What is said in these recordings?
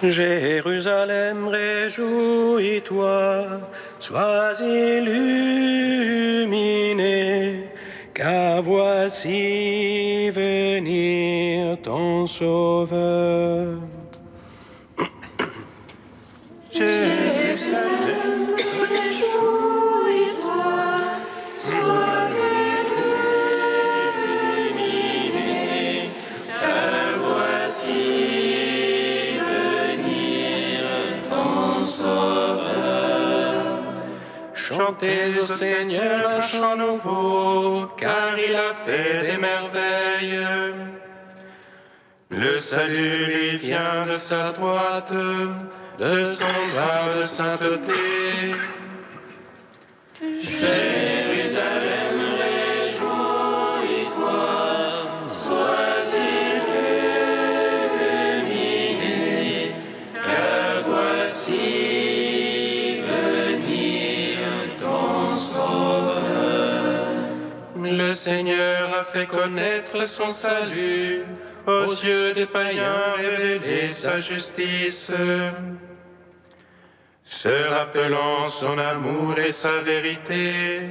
Jérusalem, réjouis-toi, sois illuminé, car voici venir ton Sauveur. Jérusalem, réjouis-toi, sois illuminé, car voici Sauveur. Chantez au Seigneur un chant nouveau, car il a fait des merveilles. Le salut lui vient de sa droite, de son bras de sainteté. Jérusalem, réjouis-toi, sois illuminé, car voici le Seigneur a fait connaître son salut, aux yeux des païens révélé sa justice. Se rappelant son amour et sa vérité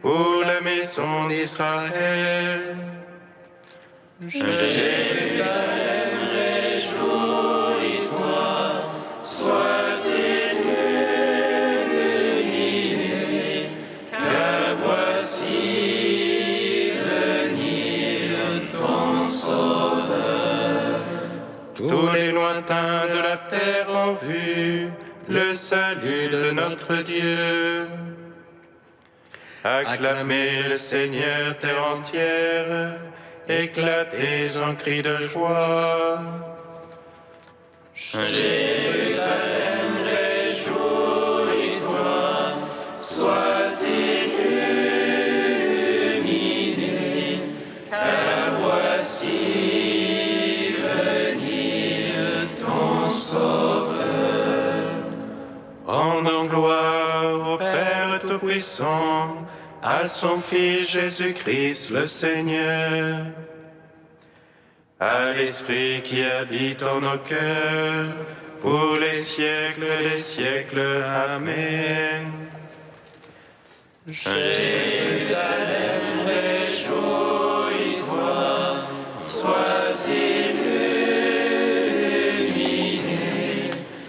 pour la maison d'Israël. Jérusalem, réjouis-toi, sois illuminé, car voici tous les lointains de la terre ont vu le salut de notre Dieu. Acclamez le Seigneur, terre entière, éclatez en cris de joie. Jérusalem, réjouis-toi, sois illuminé, car voici rendons gloire au Père Tout-Puissant, à son Fils Jésus-Christ le Seigneur, à l'Esprit qui habite en nos cœurs, pour les siècles des siècles. Amen. Jérusalem, réjouis-toi, sois illuminé,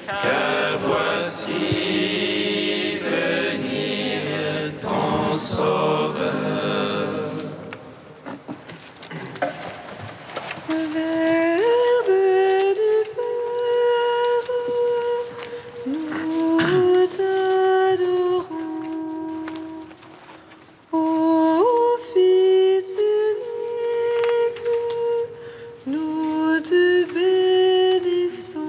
car voici venir ton Sauveur. Verbe du Père, nous t'adorons. Ô Fils unique, nous te bénissons.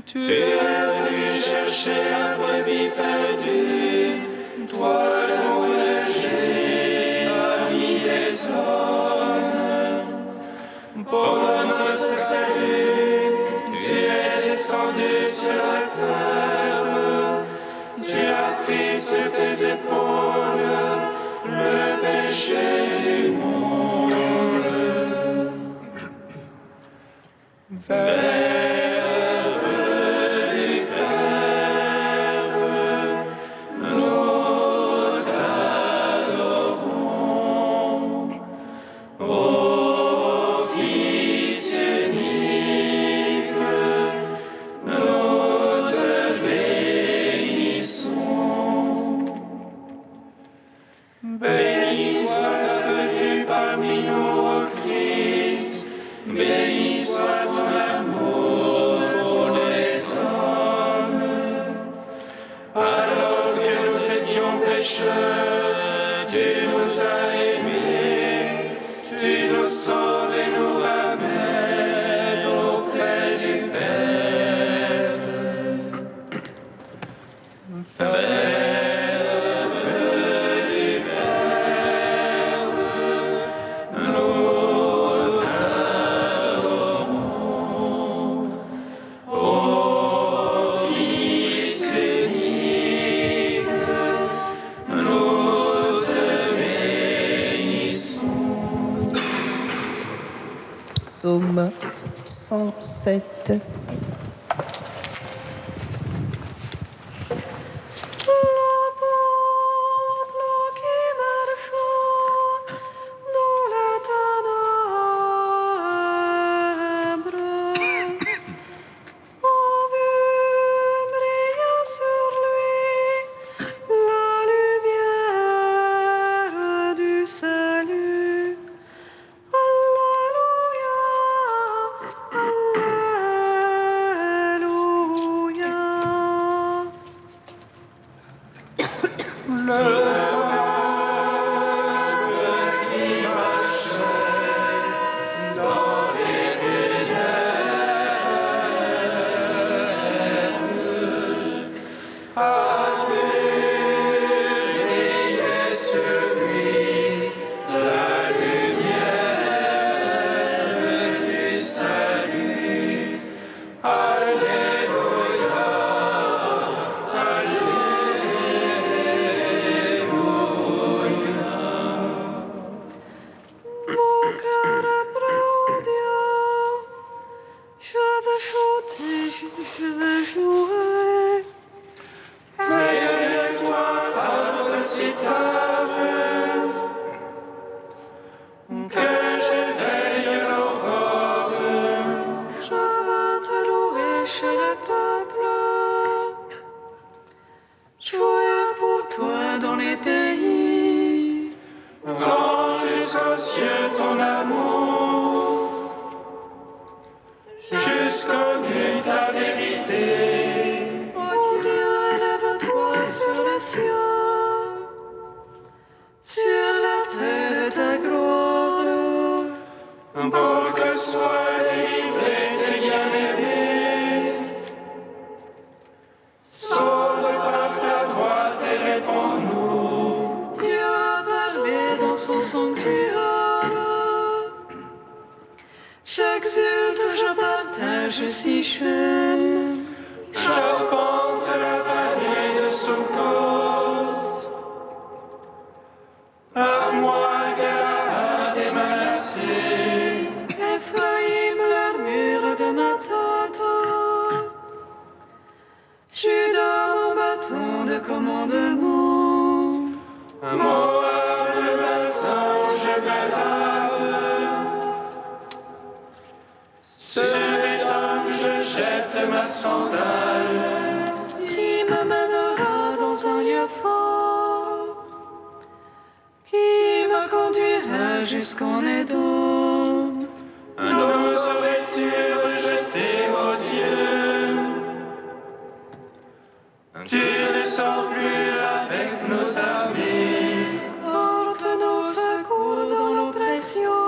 Tu es venu chercher la brebis perdue, toi le berger, ami des hommes. Pour notre salut, tu es descendu sur la terre, tu as pris sur tes épaules le péché du monde. Béni soit Psaume 107. Jusqu'en Édom. Nous aurais-tu rejeté, ô Dieu? Tu ne sors plus avec nos amis. Porte-nous secours dans l'oppression.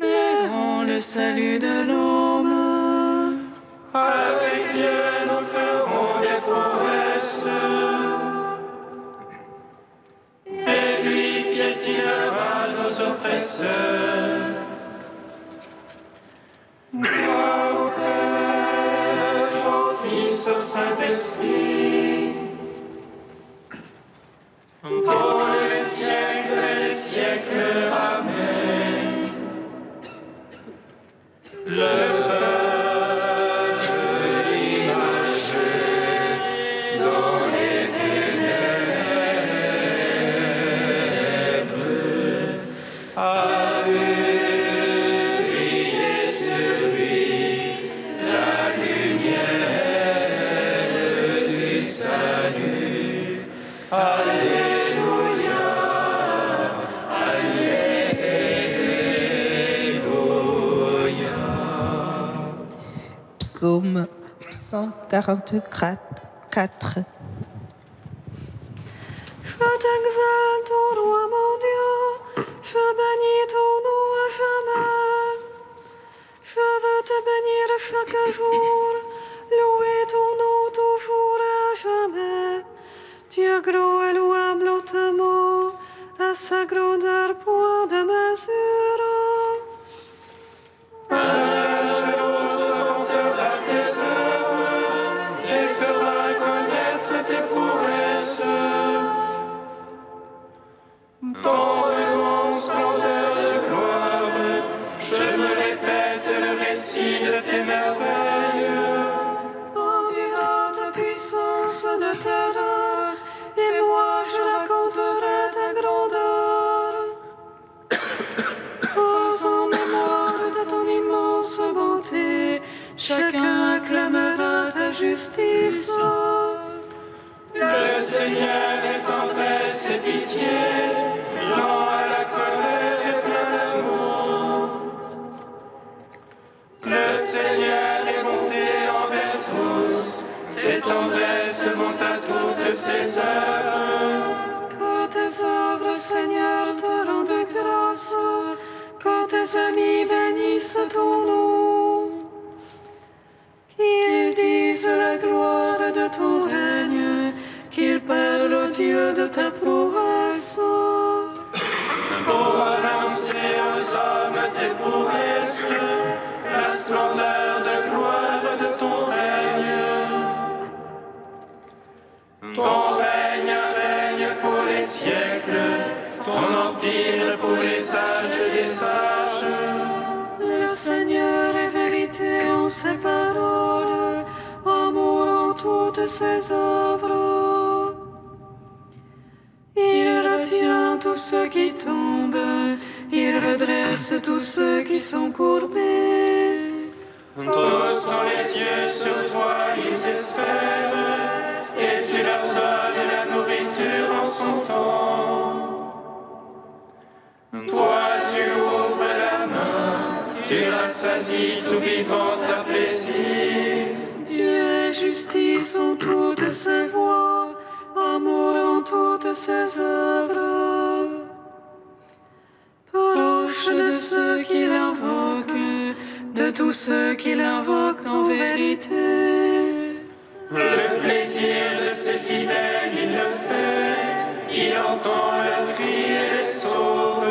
Néant le salut de l'homme. Avec Dieu, nous ferons des prouesses. Piétinera nos oppresseurs. Gloire au Père, au Fils, au Saint-Esprit, pour les siècles et les siècles. Amen. Le Psaume 144. Je t'exalte, ô roi mon Dieu, je bénis ton nom à jamais. Je veux te bénir chaque jour, louer ton nom toujours à jamais. Dieu gros et louable hautement, à sa grandeur point de mesure. Et fera connaître tes prouesses. Ton grand splendeur de gloire. récit de tes merveilles. On dira ta puissance de terreur, et moi je raconterai ta grandeur. En mémoire de ton immense bonté, chacun acclamera ta justice. Le Seigneur est tendresse et pitié, lent à la colère et plein d'amour. Le Seigneur est bonté envers tous, ses tendresses vont à toutes ses œuvres. Que tes œuvres, Seigneur, te rendent grâce, que tes amis bénissent ton nom. Qu'ils disent la gloire de ton règne, qu'ils parlent au Dieu de ta prouesse. Pour annoncer aux hommes tes prouesses, la splendeur de gloire de ton règne. Ton règne, un règne pour les siècles, ton empire pour les sages des sages. Le Seigneur est vérité en ses paroles, amour en toutes ses œuvres. Il retient tous ceux qui tombent, il redresse tous ceux qui sont courbés. Tous ont les yeux sur toi, ils espèrent, et tu leur donnes la nourriture en son temps. Toi, tu ouvres la main, tu rassasies tout vivant à plaisir. Dieu est justice en toutes ses voies, amour en toutes ses œuvres. Proche de ceux qui l'invoquent, de tous ceux qui l'invoquent en vérité. Le plaisir de ses fidèles, il le fait, il entend leurs cris et les sauve.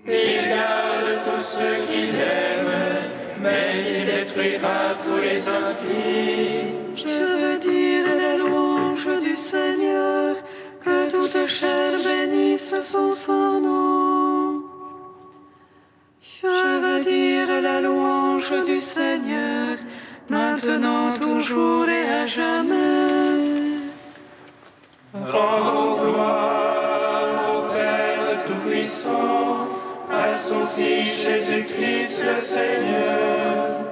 Il garde tous ceux qui l'aiment, mais il détruira tous les impies. Je veux dire les louanges du Seigneur, que toute chair bénisse son saint nom. Je veux dire la louange du Seigneur, maintenant, toujours et à jamais. Rendons gloire au Père Tout-Puissant, à son Fils Jésus-Christ le Seigneur,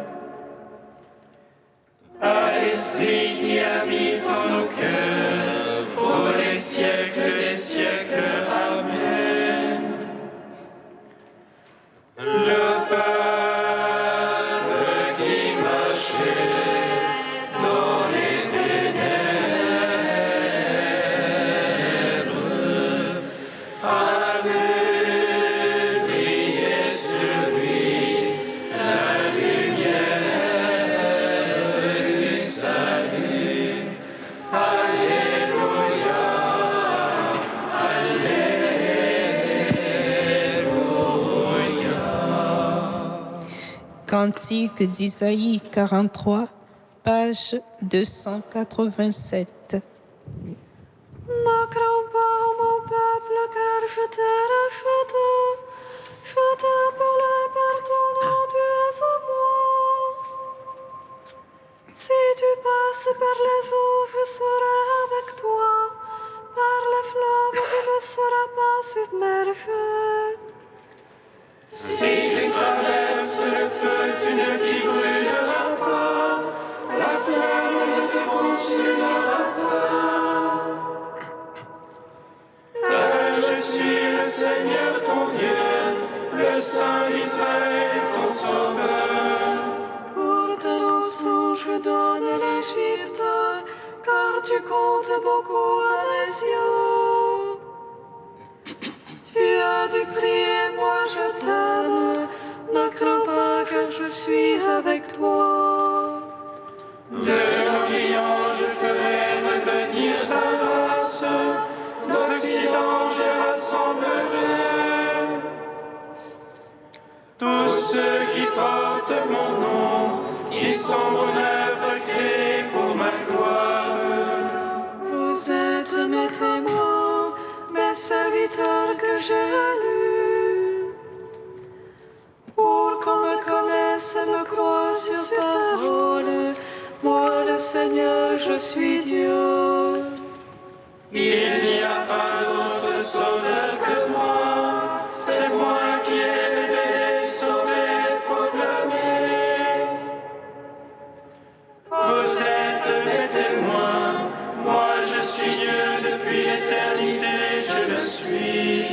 à l'Esprit qui habite en nos cœurs, pour les siècles des siècles. Amen. Le peuple qui marchait dans les ténèbres a vu briller sur lui la lumière du salut. Alléluia, Cantique d'Isaïe 43, page 287. Ne crains pas, mon peuple, car je t'ai racheté. Je t'ai appelé par ton nom, tu es à moi. Si tu passes par les eaux, je serai avec toi. Par les fleuves, tu ne seras pas submergé. si tu traverses le feu, tu ne t'y brûleras pas, la flamme ne te consumera pas. Car je suis le Seigneur ton Dieu, le Saint d'Israël ton Sauveur. Pour te rançon, je donne l'Égypte, car tu comptes beaucoup à mes yeux. Tu as du prix et moi je t'aime. Ne crains pas car je suis avec toi. De l'Orient je ferai revenir ta race, d'Occident je rassemblerai tous ceux qui portent mon nom, qui sont mon œuvre créée pour ma gloire. Vous êtes mes témoins, mes serviteurs que j'ai élus. Pour sur parole. Moi, le Seigneur, je suis Dieu. Il n'y a pas d'autre sauveur que moi. C'est moi qui ai révélé, sauvé, proclamé. Vous êtes mes témoins. Moi, je suis Dieu depuis l'éternité, je le suis.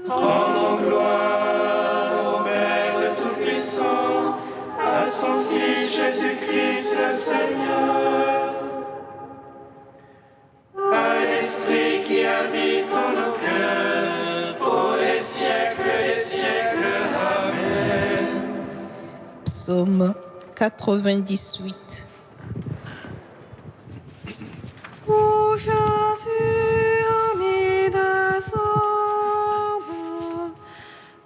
Rendons gloire au Père Tout-Puissant, à son Fils Jésus-Christ le Seigneur, à l'Esprit qui habite en nos cœurs, pour les siècles des siècles. Amen. Psaume 98. Ô Jésus, ami des hommes,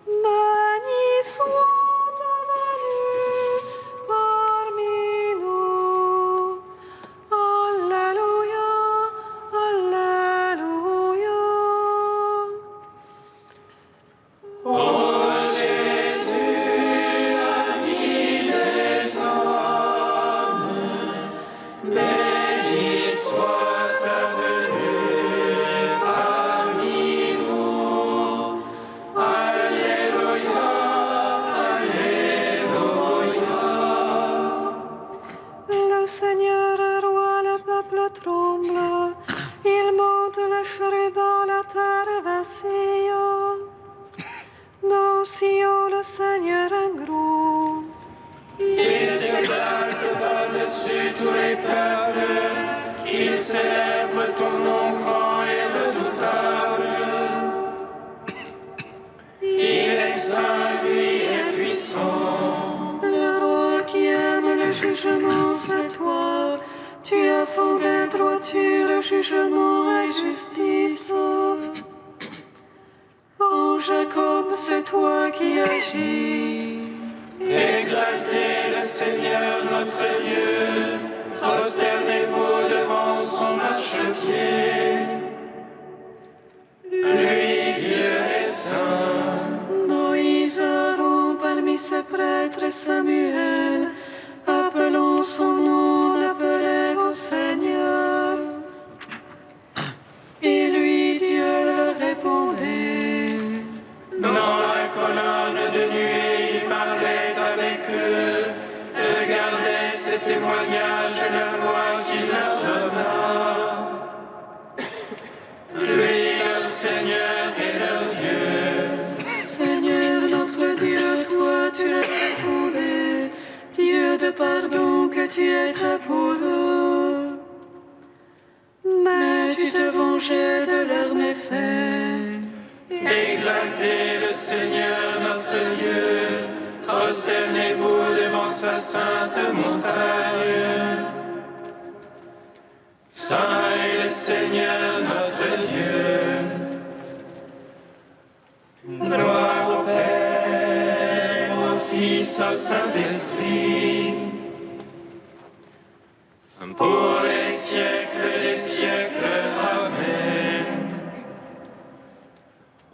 béni soit ta venue parmi nous. Alléluia, Alléluia. Le Seigneur est roi, le peuple tremble. Il monte les chérubins, la terre vacille. Dans Sion, le Seigneur est grand. Il s'exalte par-dessus tous les peuples, il célèbre ton nom grand et redoutable. Il est saint, lui est puissant. Le roi qui aime le jugement, c'est toi. Tu as fondé droiture, jugement et justice. En Jacob, c'est toi qui agis. Exaltez le Seigneur notre Dieu, prosternez-vous devant son marchepied. Lui, Dieu est saint. Moïse, Aaron, parmi ses prêtres, Samuel, appelant son nom, l'appelait au Seigneur. Et lui, Dieu leur répondait. Dans la colonne de nuée, il parlait avec eux, regardez ces témoignages et la loi qu'il leur donna. Lui, leur Seigneur et leur Dieu. Seigneur notre Dieu, toi tu leur répondais, Dieu de pardon que tu étais pour eux. Mais tu te vengeais de leurs méfaits. Exaltez le Seigneur notre Dieu, prosternez-vous devant sa sainte montagne. Saint est le Seigneur notre Dieu. Gloire au Père, au Fils, au Saint-Esprit, pour les siècles des siècles. Amen.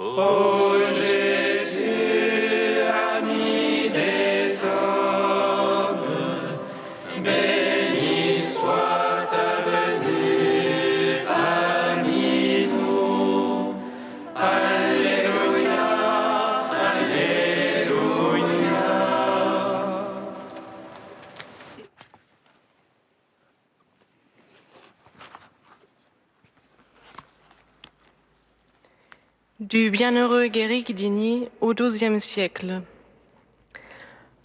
Ô Jésus, ami des hommes, béni soit ta venue parmi nous. Alléluia, Alléluia. Du bienheureux Guéric d'Igny au XIIe siècle.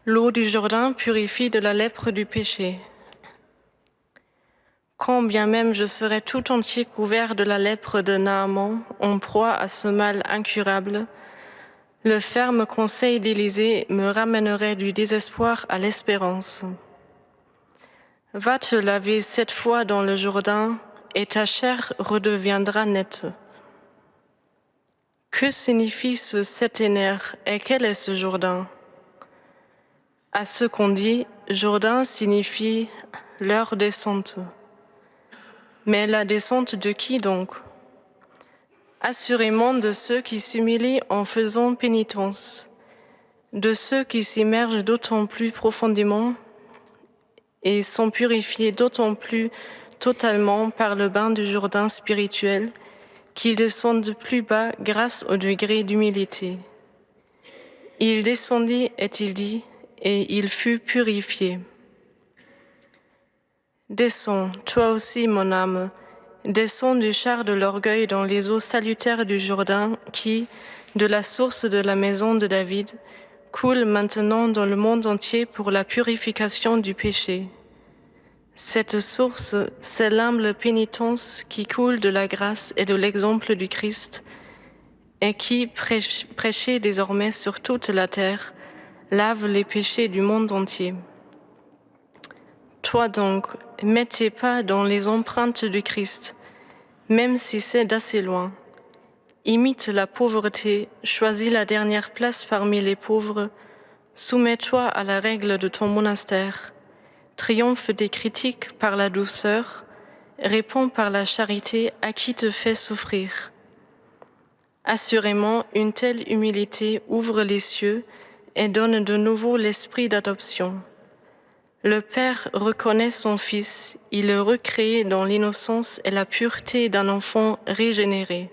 L'eau du Jourdain purifie de la lèpre du péché. Quand bien même je serais tout entier couvert de la lèpre de Naaman, en proie à ce mal incurable, le ferme conseil d'Élysée me ramènerait du désespoir à l'espérance. Va te laver 7 fois dans le Jourdain, et ta chair redeviendra nette. Que signifie ce septénaire et quel est ce Jourdain? À ce qu'on dit, Jourdain signifie leur descente. Mais la descente de qui donc? Assurément de ceux qui s'humilient en faisant pénitence, de ceux qui s'immergent d'autant plus profondément et sont purifiés d'autant plus totalement par le bain du Jourdain spirituel qu'ils descendent plus bas grâce au degré d'humilité. Il descendit, est-il dit, et il fut purifié. Descends, toi aussi, mon âme, descends du char de l'orgueil dans les eaux salutaires du Jourdain qui, de la source de la maison de David, coule maintenant dans le monde entier pour la purification du péché. Cette source, c'est l'humble pénitence qui coule de la grâce et de l'exemple du Christ et qui, prêchée désormais sur toute la terre, lave les péchés du monde entier. Toi donc, mets tes pas dans les empreintes du Christ, même si c'est d'assez loin. Imite la pauvreté, choisis la dernière place parmi les pauvres, soumets-toi à la règle de ton monastère, triomphe des critiques par la douceur, réponds par la charité à qui te fait souffrir. Assurément, une telle humilité ouvre les cieux et donne de nouveau l'esprit d'adoption. Le Père reconnaît son Fils, il le recrée dans l'innocence et la pureté d'un enfant régénéré.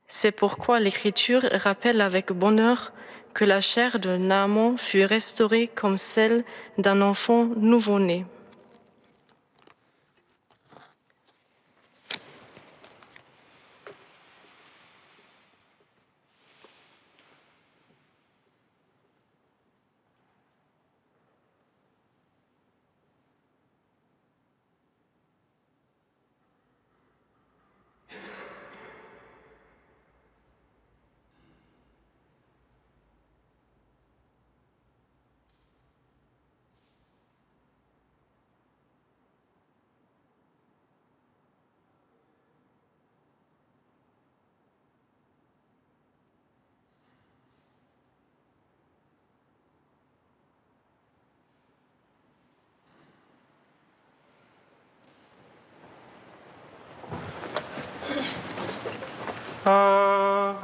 C'est pourquoi l'Écriture rappelle avec bonheur que la chair de Naaman fut restaurée comme celle d'un enfant nouveau-né.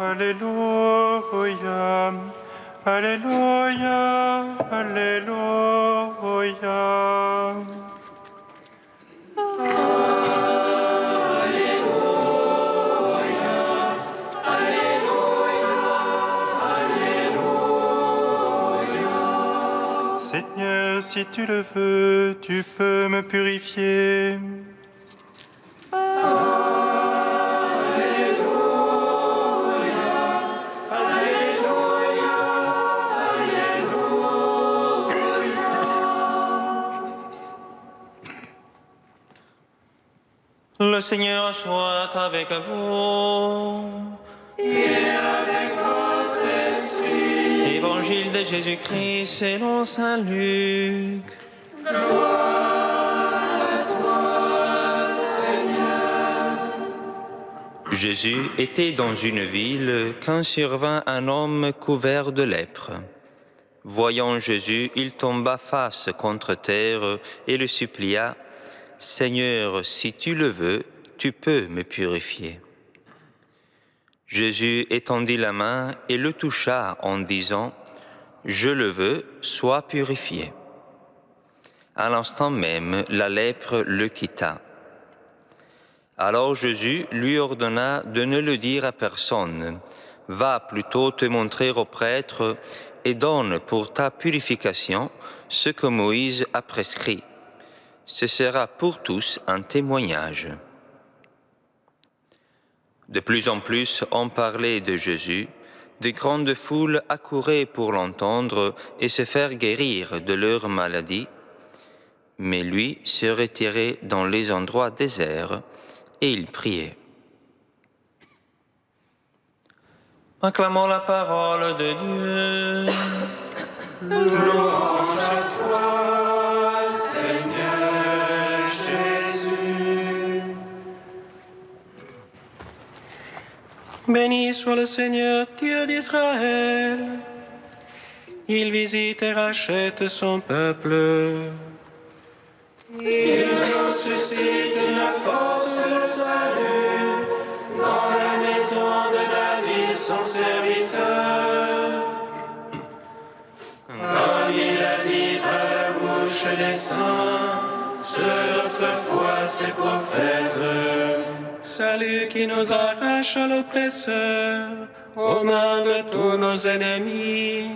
Alléluia, Alléluia, Alléluia. Seigneur, si tu le veux, tu peux me purifier. Le Seigneur soit avec vous. Et avec votre esprit. Évangile de Jésus-Christ selon saint Luc. Gloire à toi, Seigneur. Jésus était dans une ville quand survint un homme couvert de lèpre. Voyant Jésus, il tomba face contre terre et le supplia. Seigneur, si tu le veux, tu peux me purifier. Jésus étendit la main et le toucha en disant, « Je le veux, sois purifié. » À l'instant même, la lèpre le quitta. Alors Jésus lui ordonna de ne le dire à personne. « Va plutôt te montrer au prêtre et donne pour ta purification ce que Moïse a prescrit. Ce sera pour tous un témoignage. » De plus en plus, on parlait de Jésus. De grandes foules accouraient pour l'entendre et se faire guérir de leur maladie. Mais lui se retirait dans les endroits déserts et il priait. Acclamons la parole de Dieu. Louange à toi, Seigneur Jésus. Béni soit le Seigneur, Dieu d'Israël. Il visite et rachète son peuple. Il nous suscite une force de salut dans la maison de David, son serviteur. des saints, ceux d'autrefois ses prophètes. Salut qui nous arrache à l'oppresseur, aux mains de tous nos ennemis.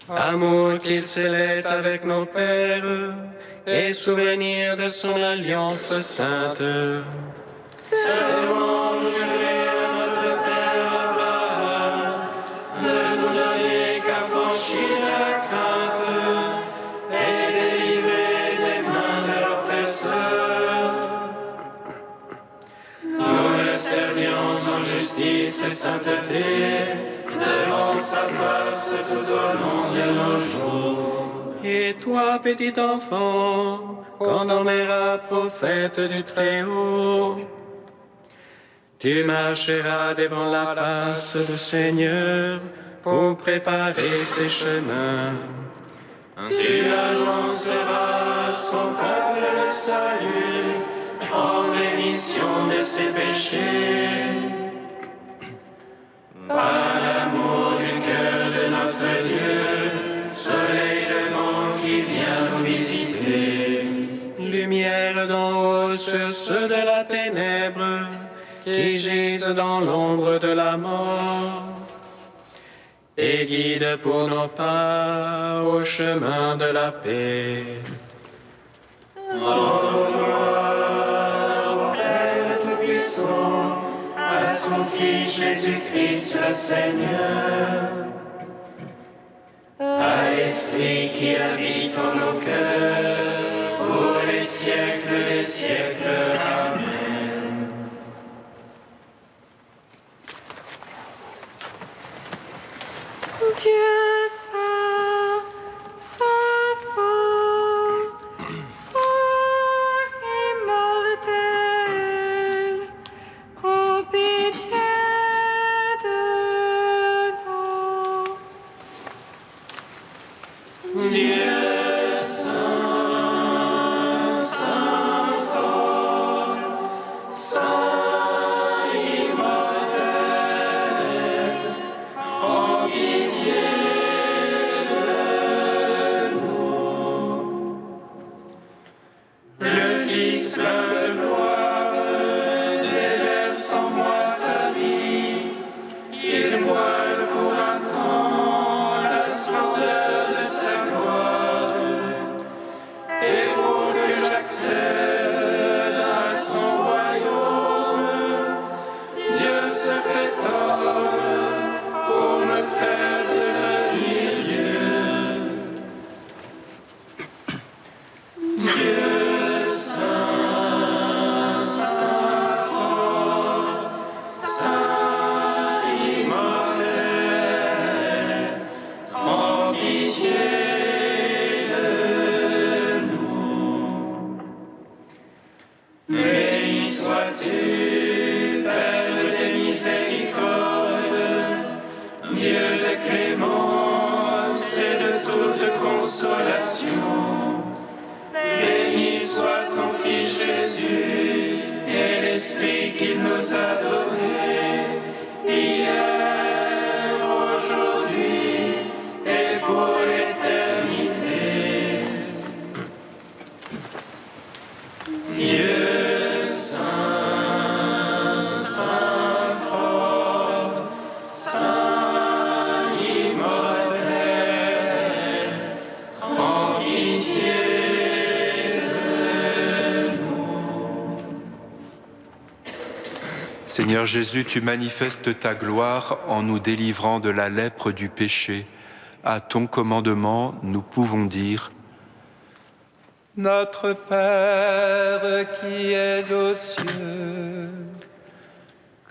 Amour qu'il scellait avec nos pères, et souvenir de son alliance sainte. Serment juré à notre Père Abraham, de nous donner qu'affranchir la crainte, et délivrer des mains de l'oppresseur. Nous le servions en justice et sainteté, devant sa face tout au long de nos jours. Et toi, petit enfant, qu'on nommera prophète du Très-Haut, tu marcheras devant la face du Seigneur pour préparer ses chemins. Tu annonceras à son peuple le salut, en rémission de ses péchés. Par l'amour du cœur de notre Dieu, soleil levant qui vient nous visiter. Lumière d'en haut sur ceux de la ténèbre, qui gisent dans l'ombre de la mort, et guide pour nos pas au chemin de la paix. Père Tout-Puissant, à son Fils Jésus-Christ le Seigneur, à l'Esprit qui habite en nos cœurs, pour les siècles des siècles. Amen. Dieu saint, saint fort, saint immortel, prends pitié de nous. Dieu saint, saint fort, saint immortel, prends pitié de nous. Le Fils plein de gloire déverse en moi sa vie, il voile pour un temps la splendeur de sa gloire, et pour que j'accède à son royaume, Dieu se fait homme pour me faire devenir Dieu. Dieu saint, saint fort, saint immortel, prends pitié de nous. Béni sois-tu, Père des miséricordes, Dieu de clémence et de toute consolation. Béni soit ton Fils Jésus et l'Esprit qu'il nous a donné, hier, aujourd'hui et pour l'éternité. Dieu saint, saint fort, saint immortel, prends pitié de nous. Seigneur Jésus, tu manifestes ta gloire en nous délivrant de la lèpre du péché. À ton commandement, nous pouvons dire: Notre Père qui es aux cieux,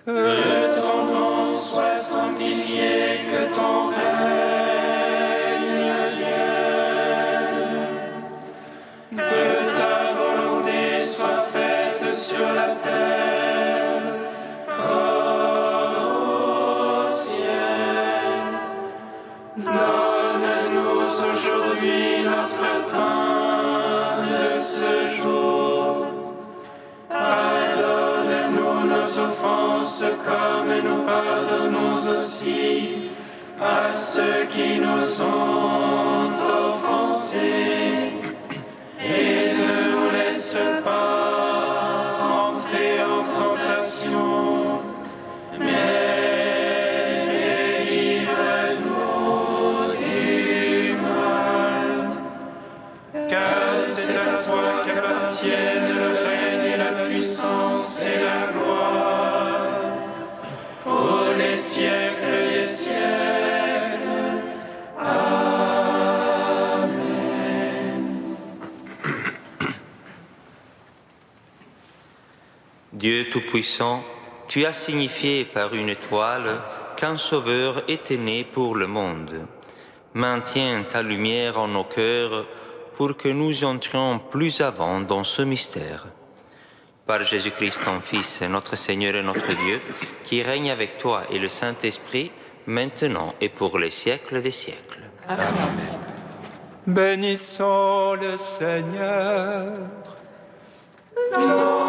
Que ton nom soit sanctifié, que ton règne vienne, que ta volonté soit faite sur la terre comme au ciel. Donne-nous aujourd'hui notre pain de ce jour. Pardonne-nous nos offenses comme nous pardonnons aussi à ceux qui nous ont offensés. des siècles des siècles. Dieu Tout-Puissant, tu as signifié par une étoile qu'un Sauveur était né pour le monde. Maintiens ta lumière en nos cœurs pour que nous entrions plus avant dans ce mystère. Par Jésus-Christ, ton Fils, notre Seigneur et notre Dieu, qui règne avec toi et le Saint-Esprit, maintenant et pour les siècles des siècles. Amen. Bénissons le Seigneur. Non.